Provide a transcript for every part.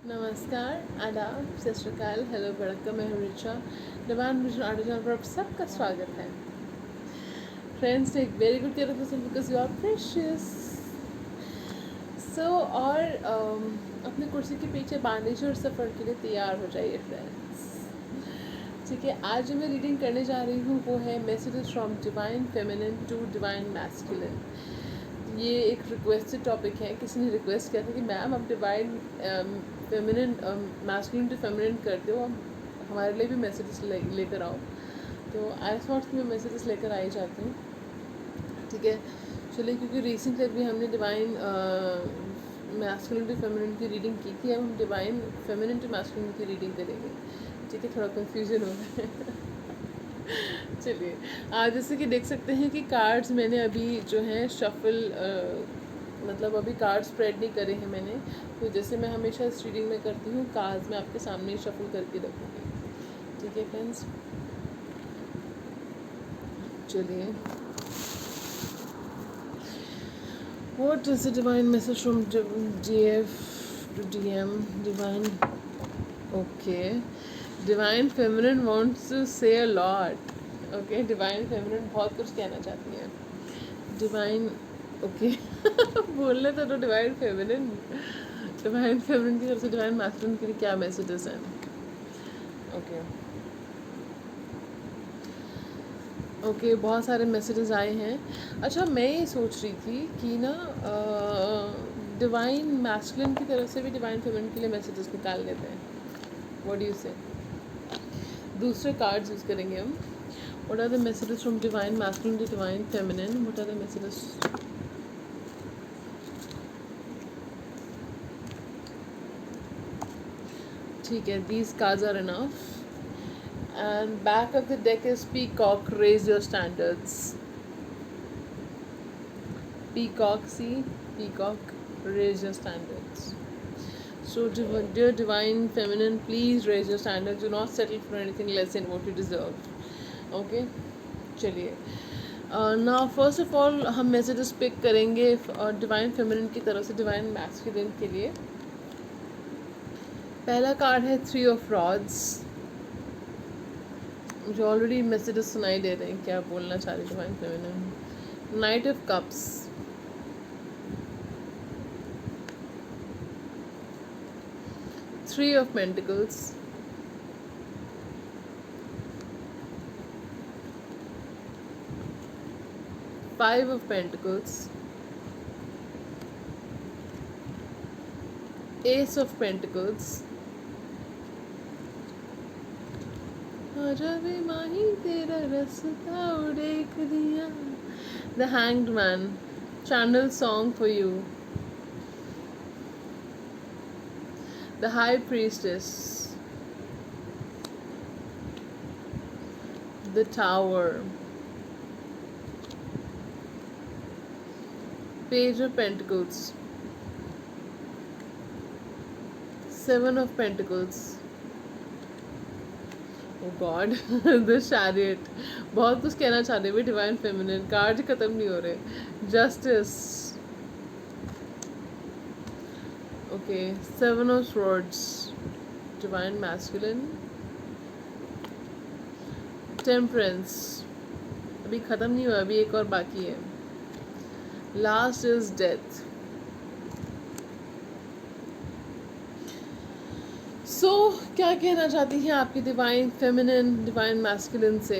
नमस्कार, आदाब, सत श्री अकाल, हेलो वड़क्कम, मैं हूँ Richa. Divine vision art channel पर आप सबका स्वागत है। Friends, take very good care of yourself because you are precious. So और अपनी कुर्सी के पीछे बांधीजिए और सफ़र के लिए तैयार हो जाइए फ्रेंड्स। ठीक है, आज जो मैं रीडिंग करने जा रही हूँ वो है messages from divine feminine to divine masculine. ये एक रिक्वेस्टेड टॉपिक है। किसी ने रिक्वेस्ट किया था कि मैम आप divine feminine masculine to feminine कर दो, हमारे लिए भी मैसेजेस लेकर आओ। तो आई थॉट कि मैं मैसेजेस लेकर आई जाती हूँ। ठीक है, चलिए, क्योंकि रिसेंटली अभी हमने डिवाइन मैस्कुलिन टू फेमिनिन की रीडिंग की थी, अब हम डिवाइन फेमिनिन टू मैस्कुलिन की रीडिंग करेंगे। ठीक है, थोड़ा कन्फ्यूजन हो रहा है। चलिए, जैसे कि देख सकते हैं कि कार्ड्स मैंने अभी जो है शफल मतलब अभी कार्ड स्प्रेड नहीं करे हैं मैंने। तो जैसे मैं हमेशा इस रीडिंग में करती हूँ, कार्ड्स मैं आपके सामने ही शफल करके रखूँगी। ठीक है फ्रेंड्स, चलिए। What is the divine message from DF to DM? Divine, okay. Divine feminine wants to say a lot. Okay, divine feminine बहुत कुछ कहना चाहती है। Divine, okay. बोलने तो डिवाइन फेमिनिन की तरफ से डिवाइन मैस्कुलिन के लिए क्या मैसेजेस हैं। ओके ओके, बहुत सारे मैसेजेस आए हैं। अच्छा, मैं ये सोच रही थी कि ना डिवाइन मैस्कुलिन की तरफ से भी डिवाइन फेमिनिन के लिए मैसेजेस निकाल लेते हैं। व्हाट डू यू से? दूसरे कार्ड्स यूज़ करेंगे हम। What are the messages from divine masculine to divine feminine? What are the messages? ठीक है, these cards are enough. And back of the deck is Peacock, raise your standards. Peacock, see? Peacock, raise your standards. So, dear divine feminine, please raise your standards. Do not settle for anything less than what you deserve. Okay? चलिए, now first of all हम messages pick करेंगे divine feminine की तरफ से divine masculine के लिए। पहला card है 3 ऑफ रॉड्स। मुझे ऑलरेडी मैसेजेस सुनाई दे रहे हैं क्या बोलना चाह रही divine feminine. Knight of cups, 3 of pentacles, 5 of pentacles, ace of pentacles, आजा वे माही तेरा रास्ता देख दिया, the hanged man, channel song for you, the high priestess, the tower, page of pentacles, 7 of pentacles, oh God, the chariot. बहुत कुछ कहना चाहते हुए डिवाइन फेमिनिन, कार्ड खत्म नहीं हो रहे। Justice, okay, 7 of swords, divine masculine, temperance, अभी ख़त्म नहीं हुआ, अभी एक और बाकी है। Last is death. सो क्या कहना चाहती हैं आपकी डिवाइन फेमिनिन डिवाइन मैस्कुलिन से?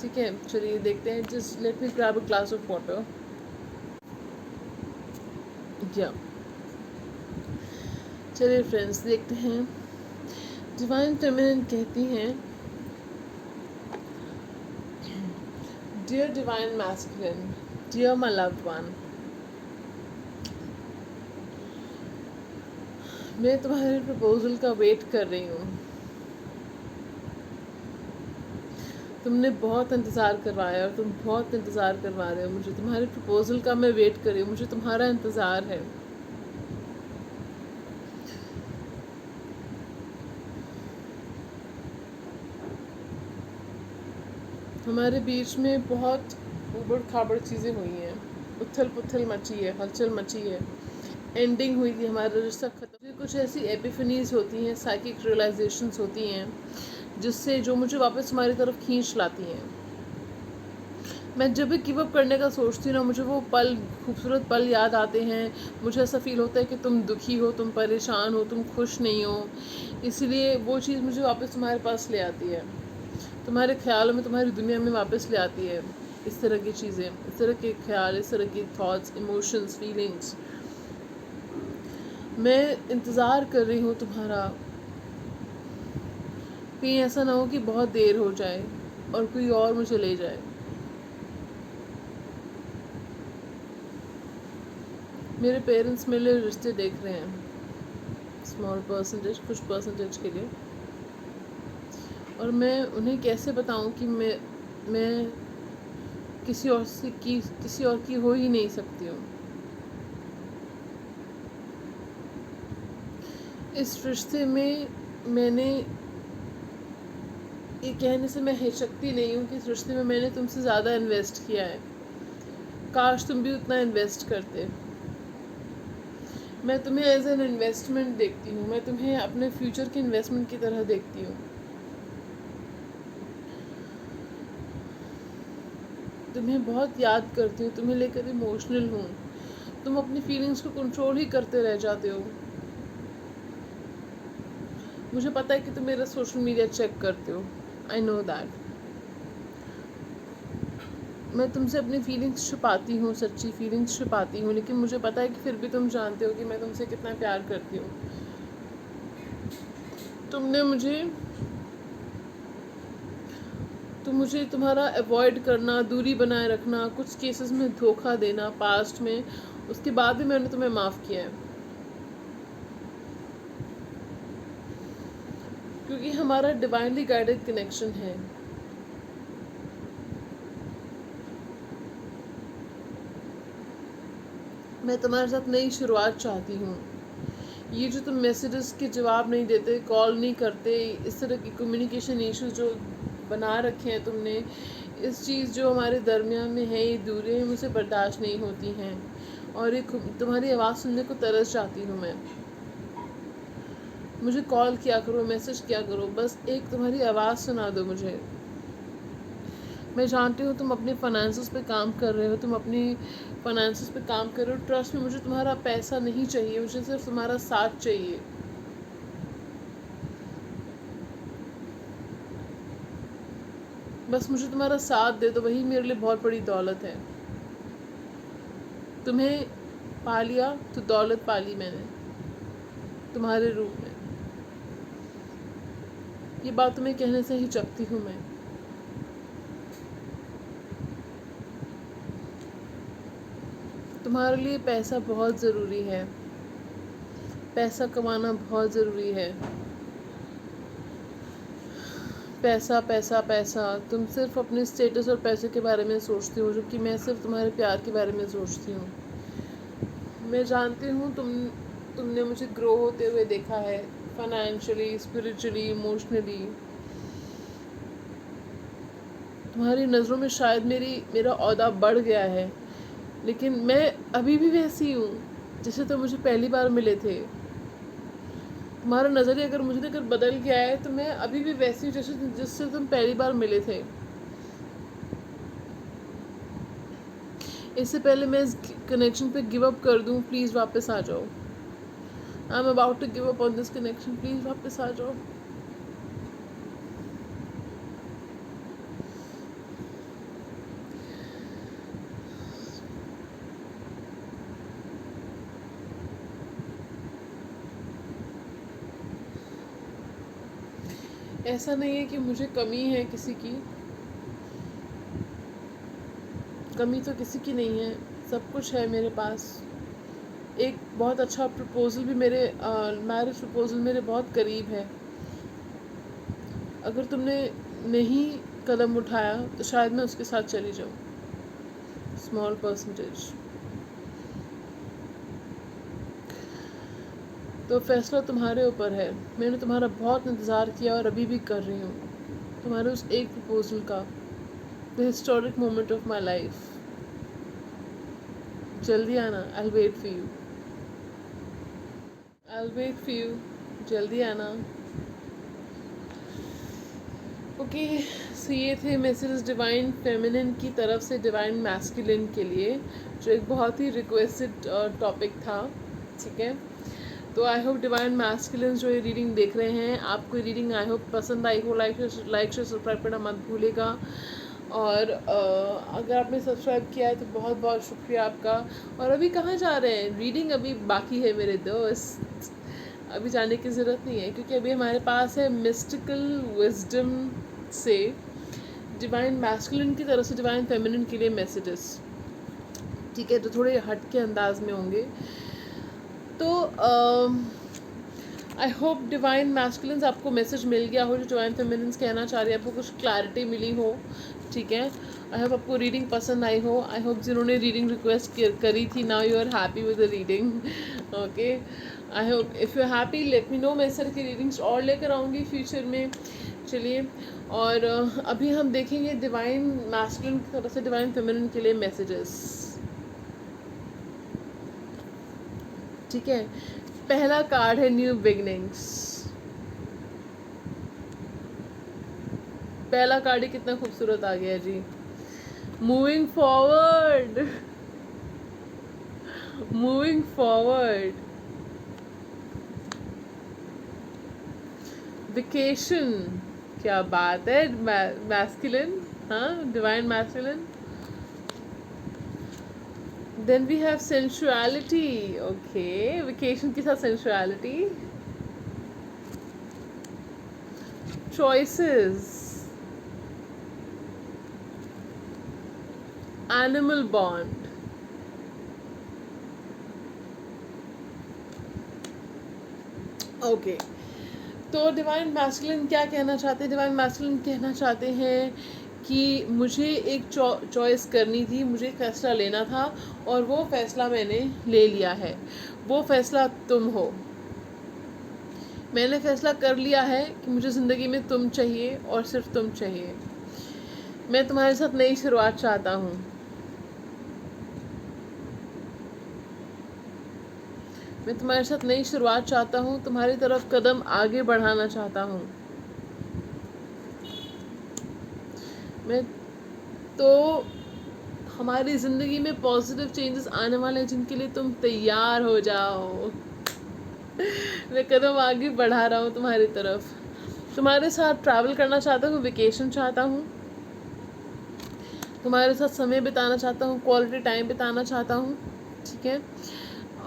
ठीक है, चलिए देखते हैं। Just let me grab a glass of water. या चलिए फ्रेंड्स, देखते हैं। डिवाइन फेमिनिन कहती हैं, dear divine masculine, dear my loved one, मैं तुम्हारे प्रपोजल का वेट कर रही हूँ। तुमने बहुत इंतज़ार करवाया और तुम बहुत इंतज़ार करवा रहे हो मुझे। तुम्हारे प्रपोजल का मैं वेट कर रही हूँ, मुझे तुम्हारा इंतज़ार है। हमारे बीच में बहुत उबड़ खाबड़ चीज़ें हुई हैं, उथल पुथल मची है, हलचल मची है। एंडिंग हुई थी, हमारा रिश्ता खत्म। कुछ ऐसी एपिफनीज होती हैं, साइकिक रियलाइजेशंस होती हैं जिससे जो मुझे वापस तुम्हारी तरफ खींच लाती हैं। मैं जब भी गिव अप करने का सोचती हूँ ना, मुझे वो पल, खूबसूरत पल याद आते हैं। मुझे ऐसा फील होता है कि तुम दुखी हो, तुम परेशान हो, तुम खुश नहीं हो, इसलिए वो चीज़ मुझे वापस तुम्हारे पास ले आती है, तुम्हारे ख्यालों में, तुम्हारी दुनिया में वापस ले आती है। इस तरह की चीज़ें, इस तरह के ख्याल, इस तरह की थॉट्स, इमोशंस, फीलिंग्स। मैं इंतज़ार कर रही हूँ तुम्हारा, कहीं ऐसा ना हो कि बहुत देर हो जाए और कोई और मुझे ले जाए। मेरे पेरेंट्स मेरे लिए रिश्ते देख रहे हैं, स्मॉल परसेंटेज, कुछ परसेंटेज के लिए, और मैं उन्हें कैसे बताऊं कि मैं किसी और की हो ही नहीं सकती हूँ। इस रिश्ते में मैंने, ये कहने से मैं हिचकती नहीं हूँ कि इस रिश्ते में मैंने तुमसे ज़्यादा इन्वेस्ट किया है, काश तुम भी उतना इन्वेस्ट करते। मैं तुम्हें एज एन इन्वेस्टमेंट देखती हूँ, मैं तुम्हें अपने फ्यूचर की इन्वेस्टमेंट की तरह देखती हूँ। तुम्हें बहुत याद करती हूँ, तुम्हें लेकर इमोशनल हूँ। तुम अपनी फीलिंग्स को कंट्रोल ही करते रह जाते हो। मुझे पता है कि तुम मेरा सोशल मीडिया चेक करते हो, आई नो दैट। मैं तुमसे अपनी फीलिंग्स छुपाती हूँ, सच्ची फीलिंग्स छुपाती हूँ, लेकिन मुझे पता है कि फिर भी तुम जानते हो कि मैं तुमसे कितना प्यार करती हूँ। तुम मुझे तुम्हारा अवॉइड करना, दूरी बनाए रखना, कुछ केसेस में धोखा देना पास्ट में, उसके बाद भी मैंने तुम्हें माफ़ किया है, क्योंकि हमारा डिवाइनली गाइडेड कनेक्शन है। मैं तुम्हारे साथ नई शुरुआत चाहती हूँ। ये जो तुम मैसेजेस के जवाब नहीं देते, कॉल नहीं करते, इस तरह की कम्युनिकेशन इश्यूज जो बना रखे हैं तुमने, इस चीज़ जो हमारे दरमियान में है, ये दूरियाँ मुझे बर्दाश्त नहीं होती हैं, और ये तुम्हारी आवाज़ सुनने को तरस जाती हूँ मैं। मुझे कॉल किया करो, मैसेज किया करो, बस एक तुम्हारी आवाज़ सुना दो मुझे। मैं जानती हूँ तुम अपने फाइनेंसेस पे काम कर रहे हो, तुम अपनी फाइनेंसेस पे काम कर रहे हो। ट्रस्ट में, मुझे तुम्हारा पैसा नहीं चाहिए, मुझे सिर्फ तुम्हारा साथ चाहिए। बस मुझे तुम्हारा साथ दे दो, वही मेरे लिए बहुत बड़ी दौलत है। तुम्हें पा लिया तो दौलत पा ली मैंने, तुम्हारे रूप में। ये बात तुम्हें कहने से हिचकती हूँ मैं। तुम्हारे लिए पैसा बहुत ज़रूरी है, पैसा कमाना बहुत ज़रूरी है। पैसा पैसा पैसा, तुम सिर्फ अपने स्टेटस और पैसे के बारे में सोचती हो, जबकि मैं सिर्फ तुम्हारे प्यार के बारे में सोचती हूँ। मैं जानती हूँ तुमने मुझे ग्रो होते हुए देखा है, फाइनेंशियली, स्पिरिचुअली, इमोशनली। तुम्हारी नज़रों में शायद मेरा ओहदा बढ़ गया है, लेकिन मैं अभी भी वैसी हूँ जैसे तुम मुझे पहली बार मिले थे। तुम्हारा नज़रिया अगर मुझे देखकर बदल गया है, तो मैं अभी भी वैसी हूँ जैसे जिससे तुम पहली बार मिले थे। इससे पहले मैं इस कनेक्शन पे गिव अप कर दूँ, प्लीज़ वापस आ जाओ। I am about to give up on this connection, please वापस आ जाओ। ऐसा नहीं है कि मुझे कमी है किसी की, कमी तो किसी की नहीं है, सब कुछ है मेरे पास। एक बहुत अच्छा प्रपोज़ल भी मेरे मैरिज प्रपोज़ल मेरे बहुत करीब है। अगर तुमने नहीं कदम उठाया तो शायद मैं उसके साथ चली जाऊँ, स्मॉल परसेंटेज। तो फैसला तुम्हारे ऊपर है। मैंने तुम्हारा बहुत इंतज़ार किया और अभी भी कर रही हूँ, तुम्हारे उस एक प्रपोज़ल का, the historic moment of my life. जल्दी आना, I will wait for you. I'll wait for you. जल्दी आना. ओके, सो ये थे मैसेज डिवाइन फेमिनिन की तरफ से डिवाइन मैस्कुलिन के लिए, जो एक बहुत ही रिक्वेस्टेड टॉपिक था. ठीक है, तो आई होप डिवाइन मैस्कुलिन जो ये रीडिंग देख रहे हैं, आपको ये रीडिंग आई होप पसंद आई हो. लाइक शेयर सब्सक्राइब करना मत भूलेगा. और अगर आपने सब्सक्राइब किया है तो बहुत बहुत शुक्रिया आपका. और अभी कहाँ जा रहे हैं, रीडिंग अभी बाकी है मेरे दोस्त. अभी जाने की ज़रूरत नहीं है, क्योंकि अभी हमारे पास है मिस्टिकल विजडम से डिवाइन मैस्कुलिन की तरफ से डिवाइन फेमिनिन के लिए मैसेजेस. ठीक है, तो थोड़े हट के अंदाज में होंगे. तो आई होप डिवाइन मैस्कुलिन आपको मैसेज मिल गया हो जो डिवाइन फेमिनिन कहना चाह रही है, आपको कुछ क्लैरिटी मिली हो. ठीक है, आई होप आपको रीडिंग पसंद आई हो. आई होप जिन्होंने रीडिंग रिक्वेस्ट करी थी, now you are happy with the reading. Okay, I hope if you are happy let me know. मैं इस तरह की रीडिंग्स और लेकर आऊँगी फ्यूचर में. चलिए, और अभी हम देखेंगे डिवाइन मैस्कुलिन की तरफ से डिवाइन फेमिनिन के लिए मैसेजेस. ठीक है, पहला कार्ड है न्यू बिगनिंग्स. पहला कार्ड ही कितना खूबसूरत आ गया जी. Moving forward, moving forward. Vacation, क्या बात है. मैस्कुलिन, हाँ, divine masculine. Then we have sensuality. Okay, vacation के साथ sensuality. Choices, animal bond. Okay, तो डिवाइन मैस्कुलिन क्या कहना चाहते हैं. डिवाइन मैस्कुलिन कहना चाहते हैं कि मुझे एक चॉइस करनी थी, मुझे फ़ैसला लेना था, और वो फ़ैसला मैंने ले लिया है. वो फ़ैसला तुम हो. मैंने फ़ैसला कर लिया है कि मुझे ज़िंदगी में तुम चाहिए और सिर्फ तुम चाहिए. मैं तुम्हारे साथ नई शुरुआत चाहता हूँ. मैं तुम्हारे साथ नई शुरुआत चाहता हूँ, तुम्हारी तरफ कदम आगे बढ़ाना चाहता हूँ. मैं तो हमारी ज़िंदगी में पॉजिटिव चेंजेस आने वाले हैं, जिनके लिए तुम तैयार हो जाओ. मैं कदम आगे बढ़ा रहा हूँ तुम्हारी तरफ. तुम्हारे साथ ट्रैवल करना चाहता हूँ, वेकेशन चाहता हूँ, तुम्हारे साथ समय बिताना चाहता हूँ, क्वालिटी टाइम बिताना चाहता हूँ. ठीक है,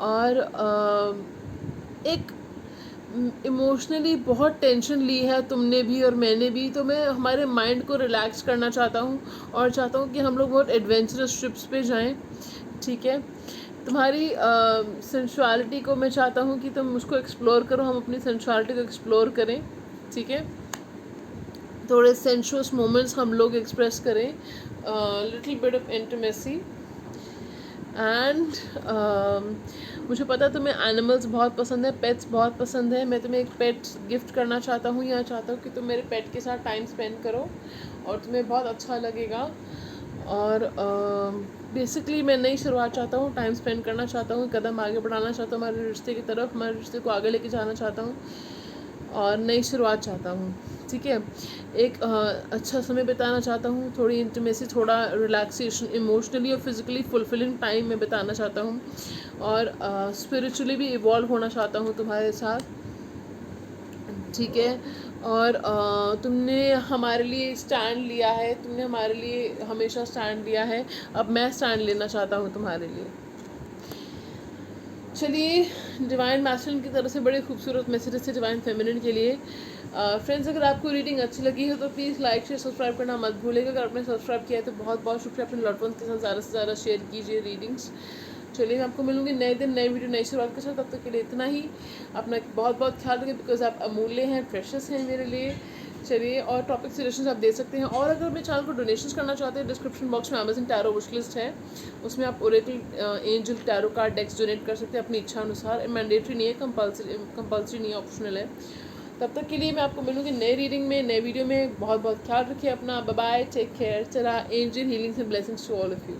और एक इमोशनली बहुत टेंशन ली है तुमने भी और मैंने भी, तो मैं हमारे माइंड को रिलैक्स करना चाहता हूँ, और चाहता हूँ कि हम लोग बहुत एडवेंचरस ट्रिप्स पे जाएं. ठीक है, तुम्हारी सेंसुअलिटी को मैं चाहता हूँ कि तुम उसको एक्सप्लोर करो, हम अपनी सेंसुअलिटी को एक्सप्लोर करें. ठीक है, थोड़े सेंशुअस मोमेंट्स हम लोग एक्सप्रेस करें, little bit of intimacy. And मुझे पता है तुम्हें एनिमल्स बहुत पसंद है, पेट्स बहुत पसंद है. मैं तुम्हें एक पेट गिफ्ट करना चाहता हूँ, या चाहता हूँ कि तुम मेरे पेट के साथ टाइम स्पेंड करो और तुम्हें बहुत अच्छा लगेगा. और बेसिकली मैं नई शुरुआत चाहता हूँ, टाइम स्पेंड करना चाहता हूँ, कदम आगे बढ़ाना चाहता हूँ हमारे रिश्ते की तरफ, हमारे रिश्ते को आगे लेके जाना चाहता हूँ, और नई शुरुआत चाहता हूँ. ठीक है, एक अच्छा समय बिताना चाहता हूँ, थोड़ी इंटीमेसी, थोड़ा रिलैक्सेशन, इमोशनली और फिज़िकली फुलफिलिंग टाइम में बिताना चाहता हूँ, और स्पिरिचुअली भी इवॉल्व होना चाहता हूँ तुम्हारे साथ. ठीक है, और तुमने हमारे लिए स्टैंड लिया है, तुमने हमारे लिए हमेशा स्टैंड लिया है, अब मैं स्टैंड लेना चाहता हूँ तुम्हारे लिए. चलिए, डिवाइन मैस्कुलिन की तरफ से बड़े खूबसूरत मैसेजेस थे डिवाइन फेमिनिन के लिए. फ्रेंड्स, अगर आपको रीडिंग अच्छी लगी है तो प्लीज़ लाइक शेयर सब्सक्राइब करना मत भूलिएगा. अगर आपने सब्सक्राइब किया है तो बहुत बहुत शुक्रिया. अपने लव्ड वंस के साथ ज़्यादा से ज़्यादा शेयर कीजिए रीडिंग्स. चलिए, मैं आपको मिलूँगी नए दिन, नए वीडियो, नई शुरुआत के साथ. तब तक के लिए इतना ही. अपना बहुत बहुत ख्याल रखें, बिकॉज आप अमूल्य हैं, प्रेशियस हैं मेरे लिए. चलिए, और टॉपिक सजेशंस आप दे सकते हैं, और अगर मेरे चैनल को डोनेशंस करना चाहते हैं, डिस्क्रिप्शन बॉक्स में अमेजन टैरो विश लिस्ट है, उसमें आप ओरेकल एंजल टैरो कार्ड डेक्स डोनेट कर सकते हैं अपनी इच्छा अनुसार. मैंडेटरी नहीं है, कंपल्सरी नहीं है, ऑप्शनल है. तब तक के लिए मैं आपको मिलूँगी नए रीडिंग में, नए वीडियो में. बहुत बहुत ख्याल रखिए अपना. Bye bye, take care. चला, angel healings and blessings to all of you.